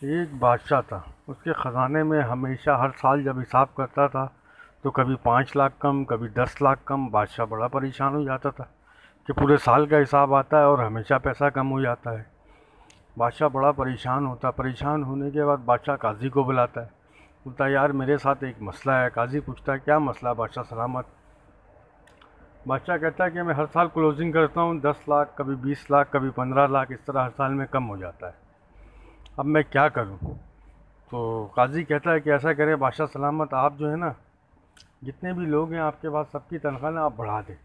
एक बादशाह था। उसके ख़जाने में हमेशा हर साल जब हिसाब करता था तो कभी 5 लाख कम, कभी 10 लाख कम। बादशाह बड़ा परेशान हो जाता था कि पूरे साल का हिसाब आता है और हमेशा पैसा कम हो जाता है। बादशाह बड़ा परेशान होता। परेशान होने के बाद बादशाह काजी को बुलाता है। बोलता है यार मेरे साथ एक मसला है। काजी पूछता है क्या मसला है बादशाह सलामत। बादशाह कहता है कि मैं हर साल क्लोजिंग करता हूँ 10 लाख, कभी 20 लाख, कभी 15 लाख, इस तरह हर साल में कम हो जाता है। अब मैं क्या करूँ। तो काजी कहता है कि ऐसा करें बादशाह सलामत, आप जो है ना, जितने भी लोग हैं आपके पास सबकी तनख्वाह ना आप बढ़ा दें।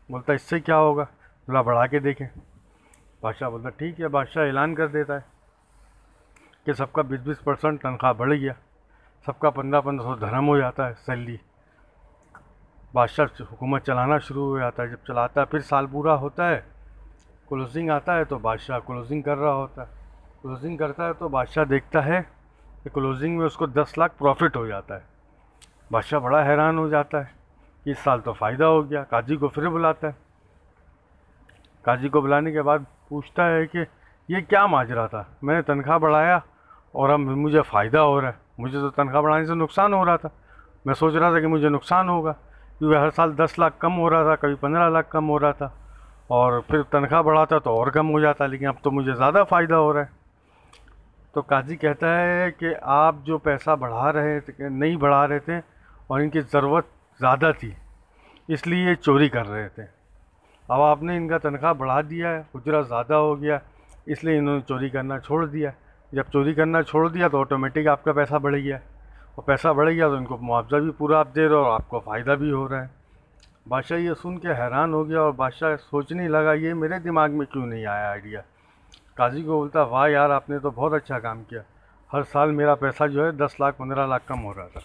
बोलता है इससे क्या होगा। बोला बढ़ा के देखें। बादशाह बोलता ठीक है। बादशाह ऐलान कर देता है कि सबका 20-20% तनख्वाह बढ़ गया। सबका 1500-1500 धर्म हो जाता है सैलरी। बादशाह हुकूमत चलाना शुरू हो जाता है। जब चलाता है फिर साल पूरा होता है, क्लोजिंग आता है तो बादशाह क्लोजिंग कर रहा होता है। क्लोजिंग करता है तो बादशाह देखता है कि क्लोजिंग में उसको 10 लाख प्रॉफिट हो जाता है। बादशाह बड़ा हैरान हो जाता है कि इस साल तो फ़ायदा हो गया। काजी को फिर बुलाता है। काजी को बुलाने के बाद पूछता है कि ये क्या माजरा था, मैंने तनख्वाह बढ़ाया और अब मुझे फ़ायदा हो रहा है। मुझे तो तनख्वाह बढ़ाने से नुकसान हो रहा था। मैं सोच रहा था कि मुझे नुकसान होगा क्योंकि हर साल 10 लाख कम हो रहा था, कभी 15 लाख कम हो रहा था, और फिर तनख्वाह बढ़ाता तो और कम हो जाता, लेकिन अब तो मुझे ज़्यादा फ़ायदा हो रहा है। तो काजी कहता है कि आप जो पैसा बढ़ा रहे थे, नहीं बढ़ा रहे थे, और इनकी ज़रूरत ज़्यादा थी इसलिए ये चोरी कर रहे थे। अब आपने इनका तनख्वाह बढ़ा दिया है, उजरा ज़्यादा हो गया, इसलिए इन्होंने चोरी करना छोड़ दिया। जब चोरी करना छोड़ दिया तो ऑटोमेटिक आपका पैसा बढ़ गया, और पैसा बढ़ गया तो इनको मुआवजा भी पूरा आप दे रहे हो और आपको फ़ायदा भी हो रहा है। बादशाह ये सुन के हैरान हो गया और बादशाह सोचने लगा ये मेरे दिमाग में क्यों नहीं आया आइडिया। काजी को बोलता वाह यार आपने तो बहुत अच्छा काम किया, हर साल मेरा पैसा जो है 10 लाख 15 लाख कम हो रहा था।